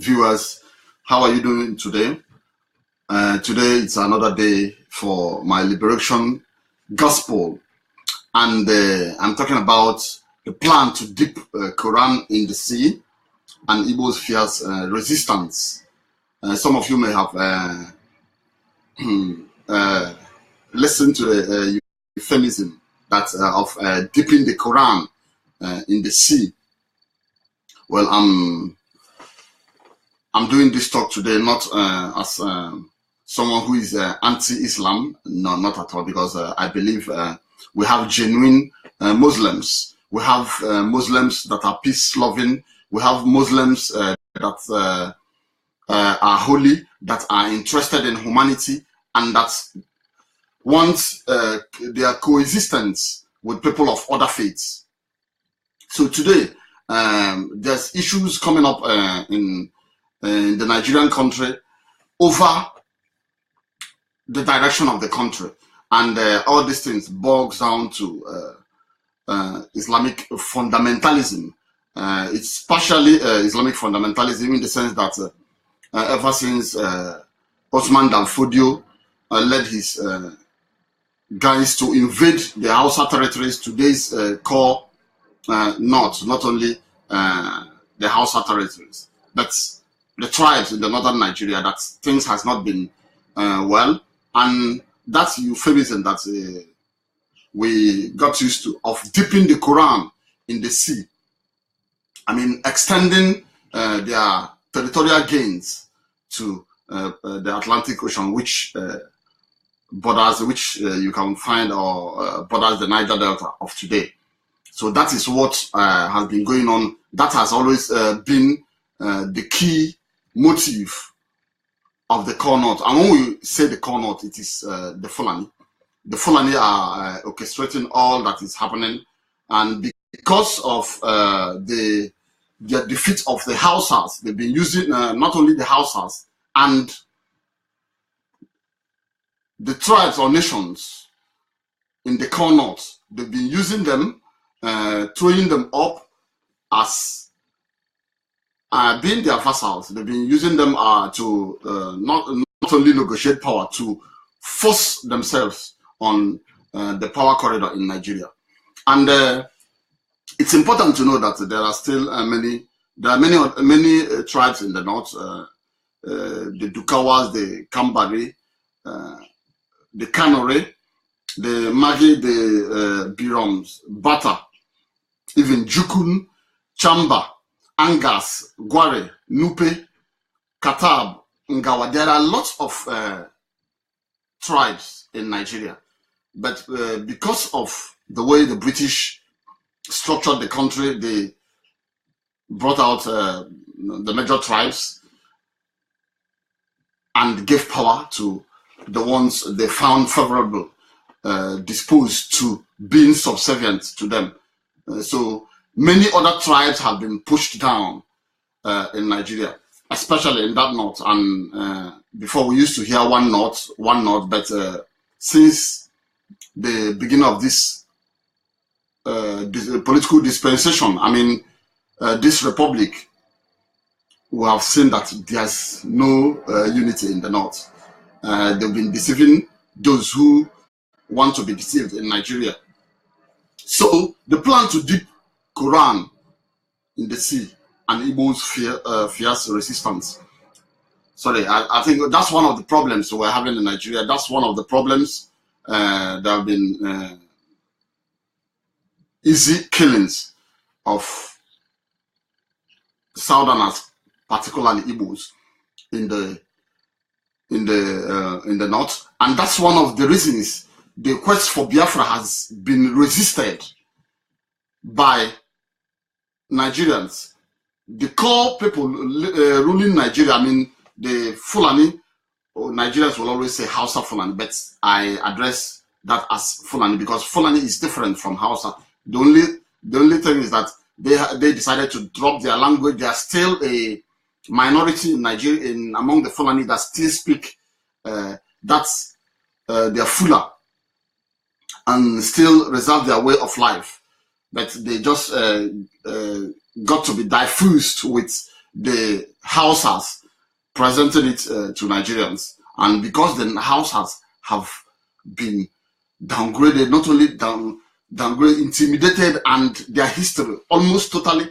viewers, how are you doing today? Today it's another day for my liberation gospel, and I'm talking about the plan to dip Koran in the sea and Igbos fears resistance. Some of you may have listened to the euphemism that of dipping the Koran in the sea. Well, I'm doing this talk today not as someone who is anti-Islam, no, not at all, because I believe we have genuine Muslims. We have Muslims that are peace-loving. We have Muslims that are holy, that are interested in humanity, and that want their coexistence with people of other faiths. So today, there's issues coming up in the Nigerian country over the direction of the country, and all these things boils down to Islamic fundamentalism. It's partially Islamic fundamentalism in the sense that ever since Osman Dan Fodio led his guys to invade the Hausa territories, today's core not only the Hausa territories, but the tribes in the northern Nigeria, that things has not been well, and that's euphemism that we got used to, of dipping the Quran in the sea. I mean, extending their territorial gains to the Atlantic Ocean, which borders, you can find, or borders the Niger Delta of today. So that is what has been going on. That has always been the key motive of the core north. And when we say the core north, it is the Fulani. The Fulani are orchestrating all that is happening, and because of the defeat of the Hausas, they've been using not only the Hausas and the tribes or nations in the core north. They've been using them, throwing them up as being their vassals. They've been using them to not only negotiate power, to force themselves on the power corridor in Nigeria. And it's important to know that there are still many tribes in the north, the Dukawas, the Kambari, the Kanore, the Magi, the Biroms, Bata, even Jukun, Chamba, Angas, Gware, Nupe, Katab, Ngawa. There are lots of tribes in Nigeria, but because of the way the British structured the country, they brought out the major tribes and gave power to the ones they found favorable, disposed to being subservient to them. So many other tribes have been pushed down in Nigeria, especially in that north. And before, we used to hear one north, but since the beginning of this political dispensation, I mean, this republic, we have seen that there's no unity in the north. They've been deceiving those who want to be deceived in Nigeria. So the plan to dip Quran in the sea and Igbos fierce resistance. Sorry, I think that's one of the problems we're having in Nigeria. That's one of the problems. There have been easy killings of Southerners, particularly Igbos, in the north, and that's one of the reasons the quest for Biafra has been resisted by Nigerians. The core people ruling Nigeria, I mean, the Fulani, or Nigerians will always say Hausa Fulani, but I address that as Fulani because Fulani is different from Hausa. The only thing is that they decided to drop their language. They are still a minority in Nigeria, among the Fulani that still speak that's their Fula, and still reserve their way of life. But they just got to be diffused with the Hausas presenting it to Nigerians, and because the Hausas have been downgraded, not only downgraded, intimidated, and their history almost totally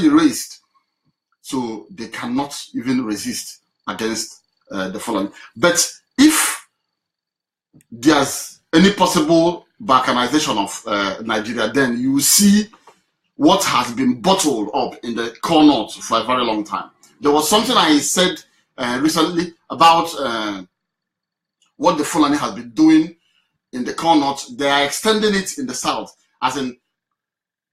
erased, so they cannot even resist against the Fulani. But if there's any possible balkanization of Nigeria, then you will see what has been bottled up in the core north for a very long time. There was something I said recently about what the Fulani has been doing in the core north. They are extending it in the south. As in,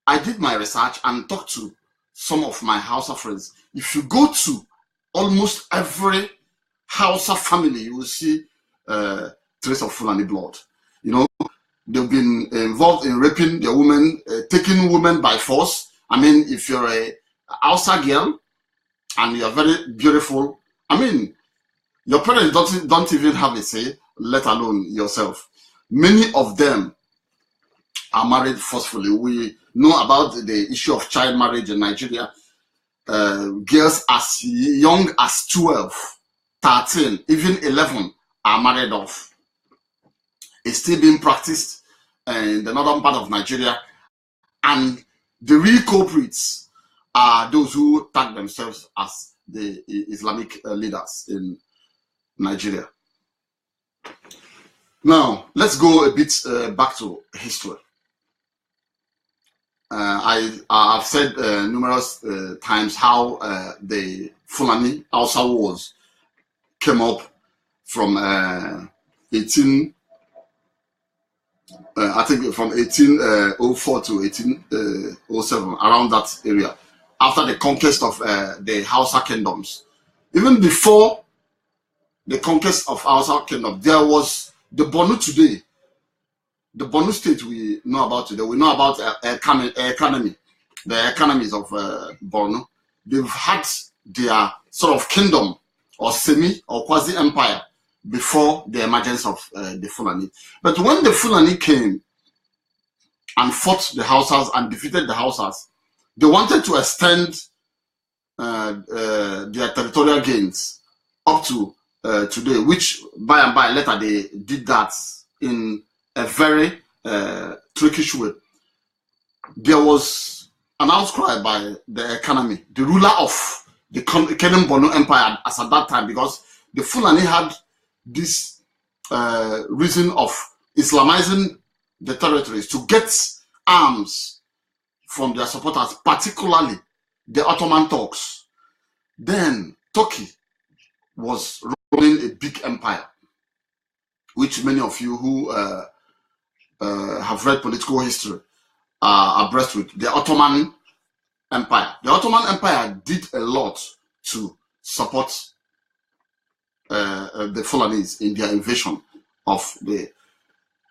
I did my research and talked to some of my Hausa friends. If you go to almost every Hausa family, you will see trace of Fulani blood. You know, they've been involved in raping their women, taking women by force. I mean, if you're a Hausa girl and you're very beautiful, I mean, your parents don't even have a say, let alone yourself. Many of them are married forcefully. We know about the issue of child marriage in Nigeria. Girls as young as 12, 13, even 11 are married off. It's still being practiced in the northern part of Nigeria. And the real culprits are those who tag themselves as the Islamic leaders in Nigeria. Now, let's go a bit back to history. I've said numerous times how the Fulani Hausa Wars came up from 1804 to 1807, around that area, after the conquest of the Hausa kingdoms. Even before the conquest of Hausa kingdom, there was the Borno today. The Borno state we know about today. We know about economy, the economies of Borno. They've had their sort of kingdom or semi or quasi empire before the emergence of the Fulani. But when the Fulani came and fought the Hausas and defeated the Hausas, they wanted to extend their territorial gains up to today, which by and by later they did that in a very trickish way. There was an outcry by the economy, the ruler of the Kenan Borno Empire as at that time, because the Fulani had this reason of Islamizing the territories to get arms from their supporters, particularly the Ottoman Turks. Then Turkey was running a big empire, which many of you who have read political history are abreast with. The Ottoman Empire. The Ottoman Empire did a lot to support the Fulanis in their invasion of the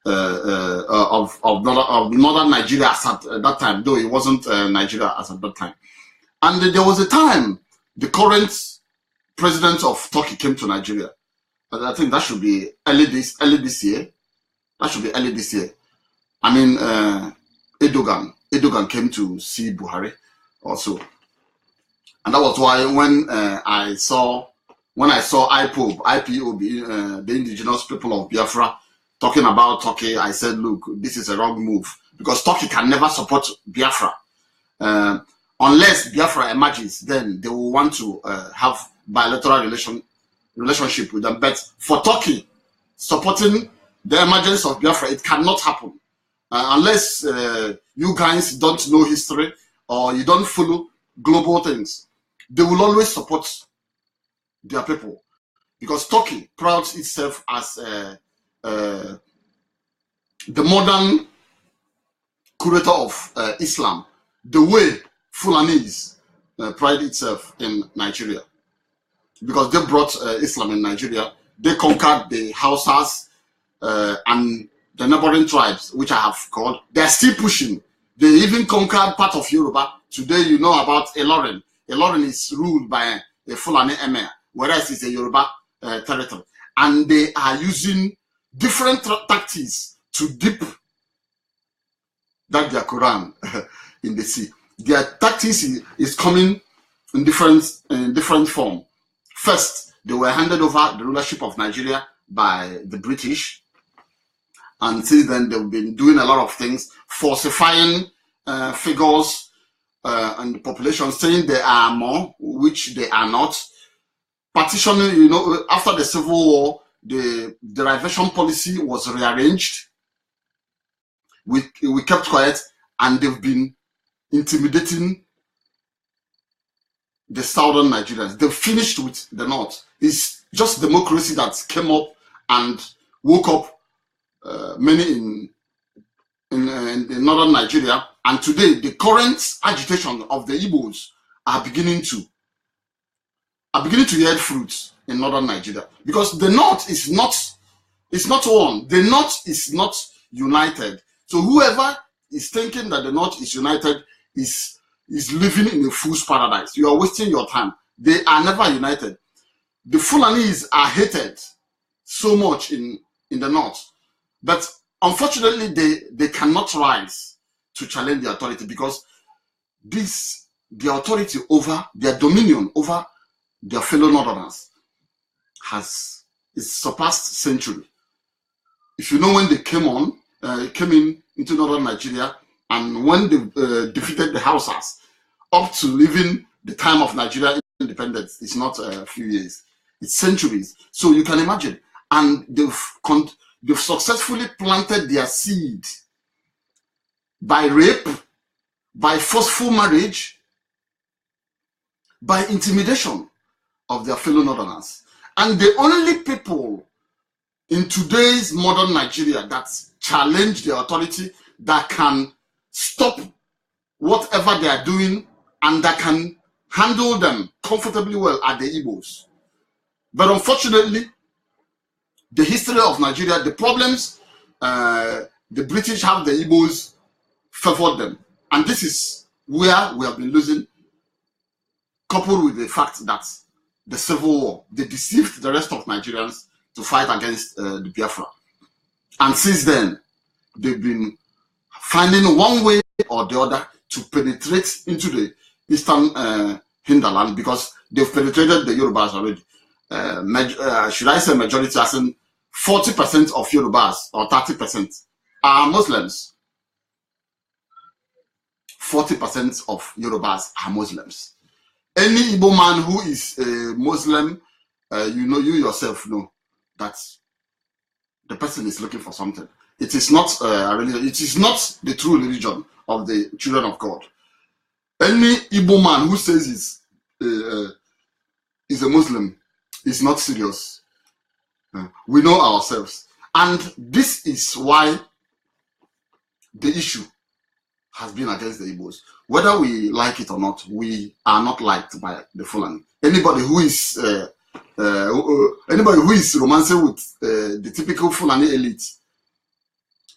of northern Nigeria as at that time, though it wasn't Nigeria as at that time. And there was a time the current president of Turkey came to Nigeria. I think that should be early this year. That should be early this year. I mean, Erdogan came to see Buhari also, and that was why when I saw IPOB, the indigenous people of Biafra, talking about Turkey, I said, look, this is a wrong move, because Turkey can never support Biafra unless Biafra emerges. Then they will want to have bilateral relationship with them. But for Turkey supporting the emergence of Biafra, it cannot happen unless you guys don't know history or you don't follow global things. They will always support their people, because Turkey prouds itself as the modern curator of Islam, the way Fulanis pride itself in Nigeria, because they brought Islam in Nigeria. They conquered the Hausas and the neighboring tribes, which I have called. They're still pushing. They even conquered part of Yoruba. Today, you know about Ilorin. Ilorin is ruled by a Fulani emir, whereas it's a Yoruba territory. And they are using different tactics to dip that their Koran in the sea. Their tactics is coming in different form. First, they were handed over the rulership of Nigeria by the British, and since then they've been doing a lot of things, falsifying figures and the population, saying they are more, which they are not. Partitioning, you know, after the Civil War, the derivation policy was rearranged. We kept quiet, and they've been intimidating the southern Nigerians. They've finished with the north. It's just democracy that came up and woke up many in northern Nigeria. And today, the current agitation of the Igbos are beginning to yield fruits in northern Nigeria, because the north is not one. The north is not united. So whoever is thinking that the north is united is living in a fool's paradise. You are wasting your time. They are never united. The Fulanis are hated so much in the north, but unfortunately they cannot rise to challenge the authority, because the authority over their dominion over their fellow northerners is surpassed century. If you know, when they came in into northern Nigeria, and when they defeated the Hausas, up to even the time of Nigeria independence, it's not a few years, it's centuries. So you can imagine, and they've successfully planted their seed by rape, by forceful marriage, by intimidation of their fellow northerners. And the only people in today's modern Nigeria that challenge the authority, that can stop whatever they are doing, and that can handle them comfortably well, are the Igbos. But unfortunately, the history of Nigeria, the problems the British have, the Igbos favored them. And this is where we have been losing, coupled with the fact that the Civil War, they deceived the rest of Nigerians to fight against the Biafra. And since then, they've been finding one way or the other to penetrate into the eastern hinterland, because they've penetrated the Yorubas already. Should I say majority, as in 40% of Yorubas or 30% are Muslims. 40% of Yorubas are Muslims. Any Igbo man who is a Muslim, you yourself know that the person is looking for something. It is not a religion. It is not the true religion of the children of God. Any Igbo man who says is a Muslim is not serious. We know ourselves. And this is why the issue has been against the Igbos. Whether we like it or not, we are not liked by the Fulani. Anybody who is romancing with the typical Fulani elite,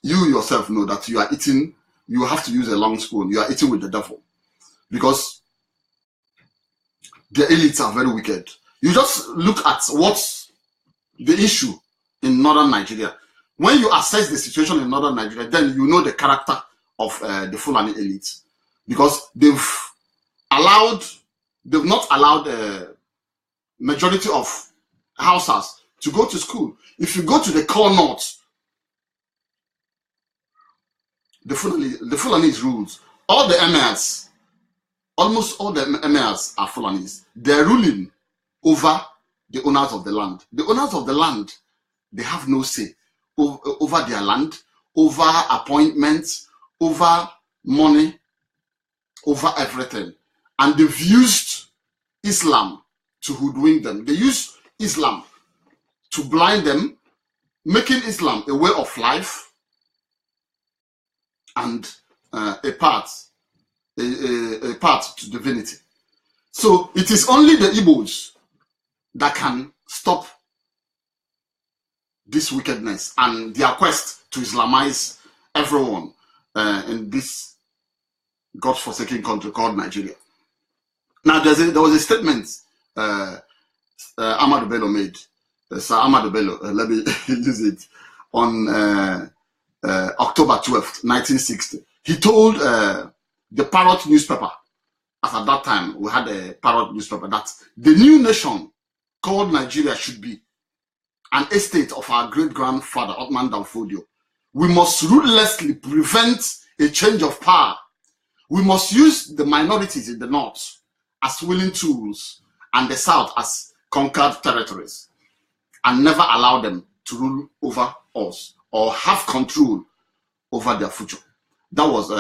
you yourself know that you are eating, you have to use a long spoon. You are eating with the devil, because the elites are very wicked. You just look at what's the issue in northern Nigeria. When you assess the situation in northern Nigeria, then you know the character of the Fulani elite, because they've not allowed the majority of Hausas to go to school. If you go to the core north, the Fulanis rules. All the emirs, almost all the emirs are Fulanis. They're ruling over the owners of the land. The owners of the land, they have no say over their land, over appointments, over money, over everything. And they've used Islam to hoodwink them. They use Islam to blind them, making Islam a way of life and a path to divinity. So it is only the Igbos that can stop this wickedness and their quest to Islamize everyone in this God-forsaken country called Nigeria. Now, there was a statement Ahmadu Bello made. Sir Ahmadu Bello, let me use it, on October 12th, 1960. He told the Parrot newspaper as at that time, we had a parrot newspaper, that the new nation called Nigeria should be an estate of our great-grandfather, Ottoman Danfodio. We must ruthlessly prevent a change of power. We must use the minorities in the north as willing tools and the south as conquered territories, and never allow them to rule over us or have control over their future. That was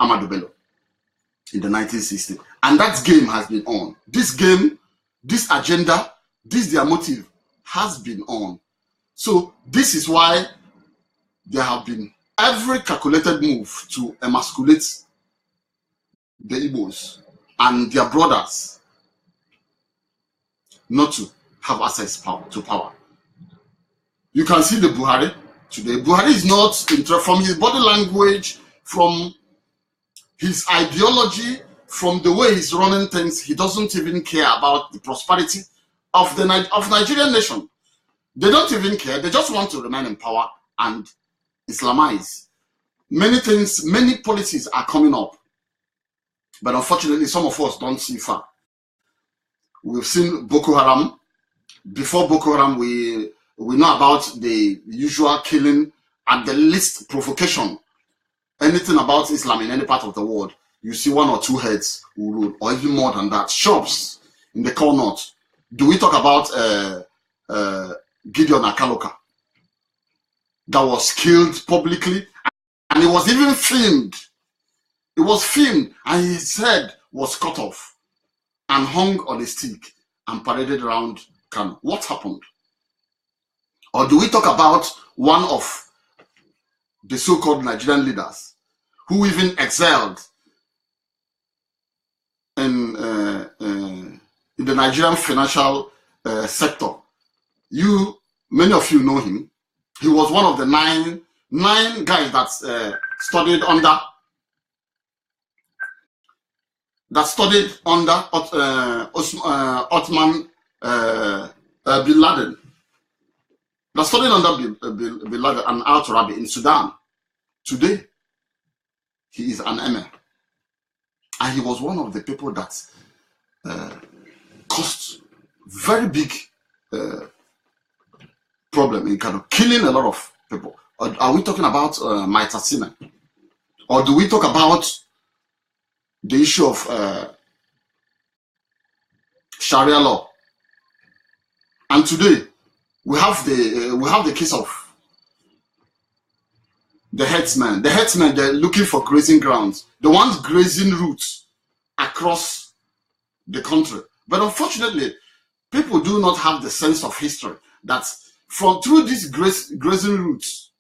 Ahmadu Bello in the 1960s. And that game has been on. This game, this agenda, this their motive has been on. So this is why there have been every calculated move to emasculate the Igbos and their brothers not to have access to power. You can see the Buhari today. Buhari is not from his body language, from his ideology, from the way he's running things. He doesn't even care about the prosperity of the Nigerian nation. They don't even care. They just want to remain in power and Islamize. Many things, many policies are coming up, but unfortunately, some of us don't see far. We've seen Boko Haram. Before Boko Haram, we know about the usual killing and the least provocation. Anything about Islam in any part of the world, you see one or two heads who rule, or even more than that. Shops in the core north. Do we talk about Gideon Akaloka that was killed publicly, and it was even filmed? It was filmed, and his head was cut off and hung on a stick and paraded around Kano. What happened? Or do we talk about one of the so-called Nigerian leaders who even excelled in the Nigerian financial sector? Many of you know him. He was one of the nine guys that studied under Ottoman bin Laden. That studied under bin Laden and Al-Turabi in Sudan. Today, he is an emir. And he was one of the people that caused very big problem in Kano, killing a lot of people. Are we talking about Maitasina? Or do we talk about the issue of Sharia law? And today we have the case of the herdsmen. The herdsmen, they're looking for grazing grounds. The ones grazing routes across the country. But unfortunately, people do not have the sense of history that through these grazing routes,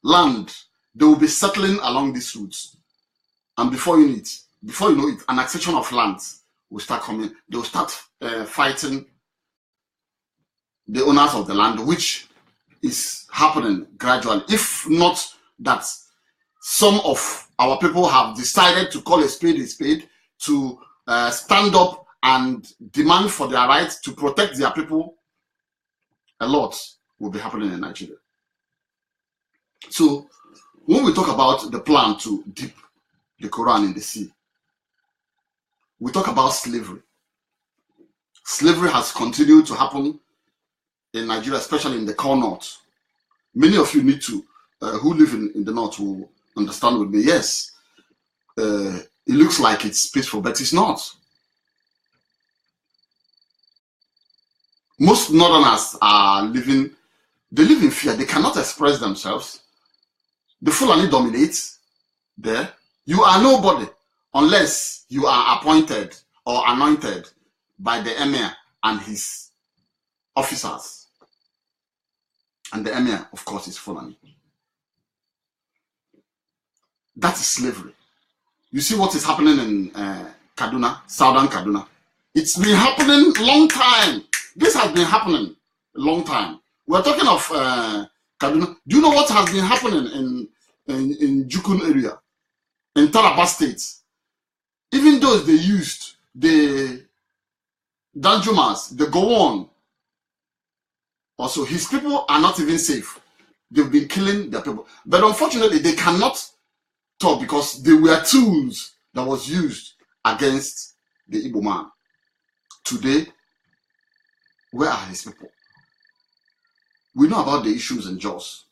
land, they will be settling along these routes. And before you know it, an accession of land will start coming. They will start fighting the owners of the land, which is happening gradually. If not that some of our people have decided to call a spade, to stand up and demand for their rights to protect their people, a lot will be happening in Nigeria. So when we talk about the plan to dip the Koran in the sea, we talk about slavery. Slavery has continued to happen in Nigeria, especially in the core north. Many of you need to, who live in the north, will understand with me. Yes, it looks like it's peaceful, but it's not. Most northerners they live in fear. They cannot express themselves. The Fulani dominates there. You are nobody unless you are appointed or anointed by the emir and his officers. And the emir, of course, is Fulani. That is slavery. You see what is happening in Kaduna, southern Kaduna. It's been happening long time. This has been happening a long time. We're talking of Kaduna. Do you know what has been happening in Jukun area, in Taraba State? Even those they used, the Danjumas, the Gowon, also his people are not even safe. They've been killing their people. But unfortunately, they cannot talk because they were tools that was used against the Igbo man. Today, where are his people? We know about the issues in Jos.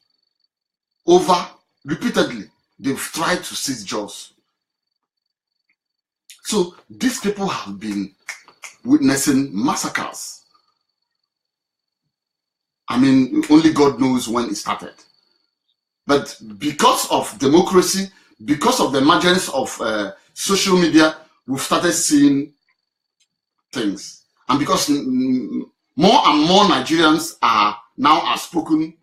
Repeatedly, they've tried to seize Jos. So these people have been witnessing massacres. I mean, only God knows when it started. But because of democracy, because of the emergence of social media, we've started seeing things. And because more and more Nigerians are now outspoken,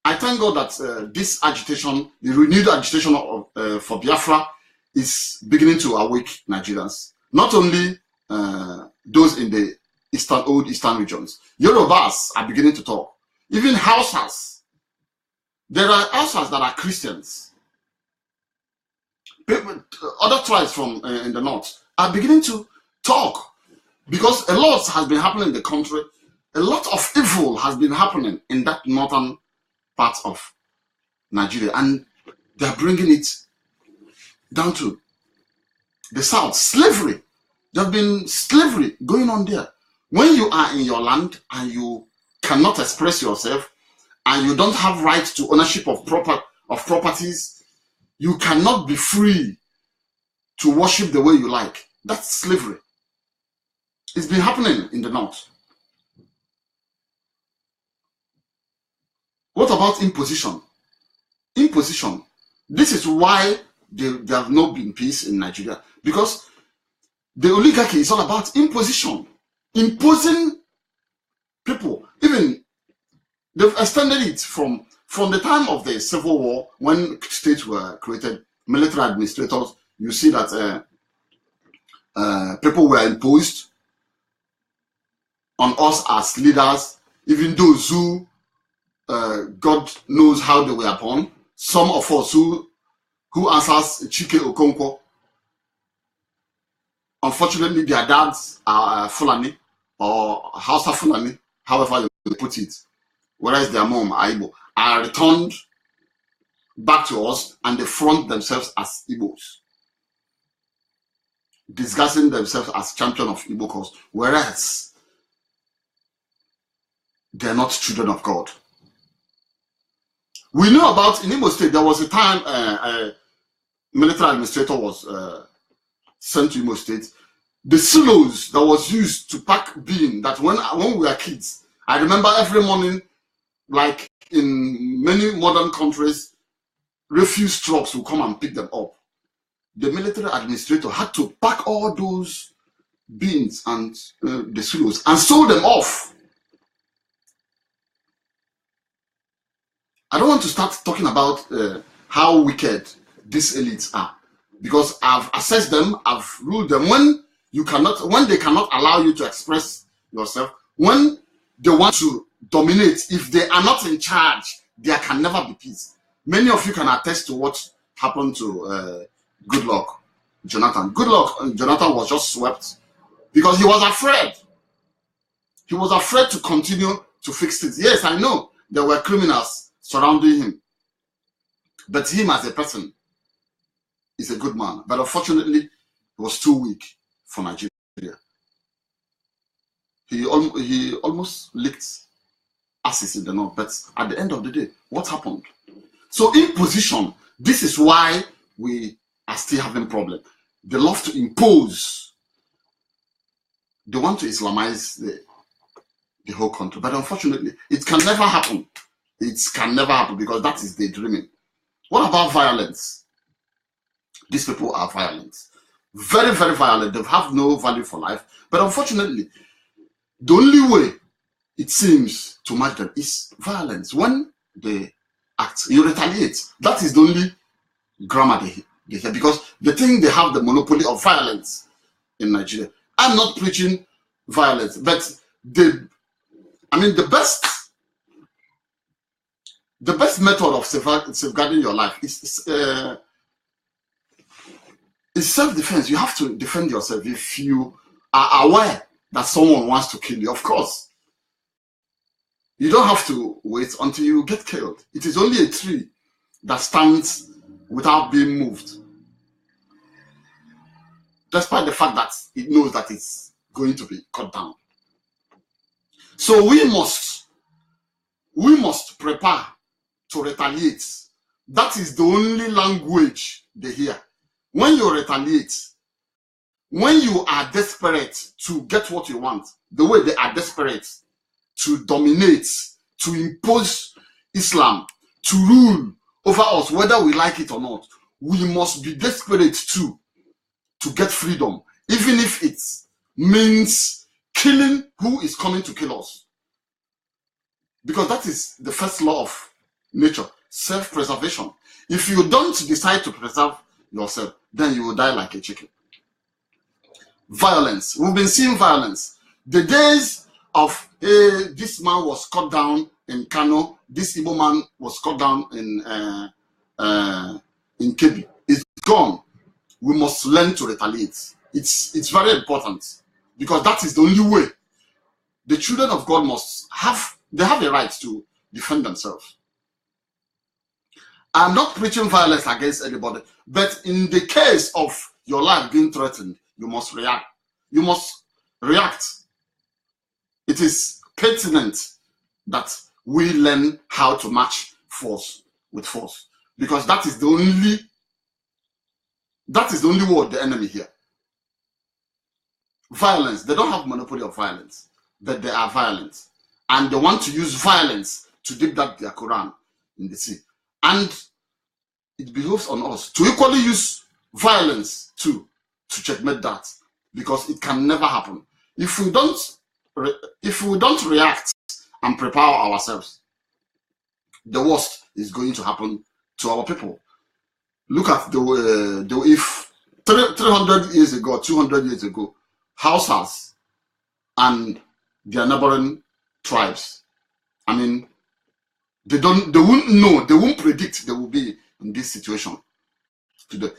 I thank God that this agitation, the renewed agitation for Biafra, is beginning to awake Nigerians. Not only those in the old eastern regions. Yorubas are beginning to talk. Even Hausas. There are Hausas that are Christians. People, other tribes from in the north are beginning to talk, because a lot has been happening in the country. A lot of evil has been happening in that northern part of Nigeria, and they're bringing it down to the south. Slavery. There have been slavery going on there. When you are in your land and you cannot express yourself, and you don't have right to ownership of properties, you cannot be free to worship the way you like. That's slavery. It's been happening in the north. What about imposition? Imposition. This is why there have not been peace in Nigeria, because the oligarchy is all about imposition. Imposing people. Even they've extended it from the time of the Civil War, when states were created, military administrators, you see that people were imposed on us as leaders, even those who God knows how they were born. Some of us who answers Chike Okonkwo, unfortunately their dads are Fulani or Hausa Fulani, however you put it, whereas their mom, Igbo, are returned back to us, and they front themselves as Igbos, disguising themselves as champion of Igbo cause, whereas they're not children of God. We know about, in Imo State, there was a time a military administrator was sent to Imo State. The silos that was used to pack bean, that when we were kids, I remember every morning, like in many modern countries, refuse trucks will come and pick them up. The military administrator had to pack all those beans and the silos and sold them off. I don't want to start talking about how wicked these elites are, because I've assessed them, I've ruled them. When they cannot allow you to express yourself, when they want to dominate, if they are not in charge, there can never be peace. Many of you can attest to what happened to Goodluck Jonathan. Goodluck Jonathan was just swept because he was afraid. He was afraid to continue to fix it. Yes, I know there were criminals surrounding him, but him as a person is a good man. But unfortunately, he was too weak for Nigeria. He almost licked asses in the north. But at the end of the day, what happened? So imposition, this is why we are still having problems. They love to impose. They want to Islamize the whole country. But unfortunately, it can never happen. It can never happen, because that is daydreaming. What about violence? These people are violent. Very, very violent. They have no value for life. But unfortunately, the only way it seems to match them is violence. When they act, you retaliate. That is the only grammar they have, because they think they have the monopoly of violence in Nigeria. I'm not preaching violence, but the best method of safeguarding your life is self-defense. You have to defend yourself if you are aware that someone wants to kill you. Of course, you don't have to wait until you get killed. It is only a tree that stands without being moved. despite the fact that it knows that it's going to be cut down. So we must prepare to retaliate. That is the only language they hear. When you retaliate, when you are desperate to get what you want, the way they are desperate to dominate, to impose Islam, to rule over us, whether we like it or not, we must be desperate too to get freedom, even if it means killing who is coming to kill us. Because that is the first law of nature, self-preservation. If you don't decide to preserve yourself, then you will die like a chicken. Violence. We've been seeing violence. The days of this man was cut down in Kano, this Igbo man was cut down in Kebbi, is gone. We must learn to retaliate. It's very important, because that is the only way. The children of God they have a right to defend themselves. I'm not preaching violence against anybody, but in the case of your life being threatened, you must react. You must react. It is pertinent that we learn how to match force with force, because that is the only word the enemy hear. Violence. They don't have monopoly of violence, but they are violent, and they want to use violence to dip that their Koran in the sea. And it behoves on us to equally use violence too to checkmate that, because it can never happen if we don't react and prepare ourselves. The worst is going to happen to our people. Look at if 300 years ago, 200 years ago, Hausas and their neighboring tribes, I mean, they won't know, they won't predict they will be in this situation today.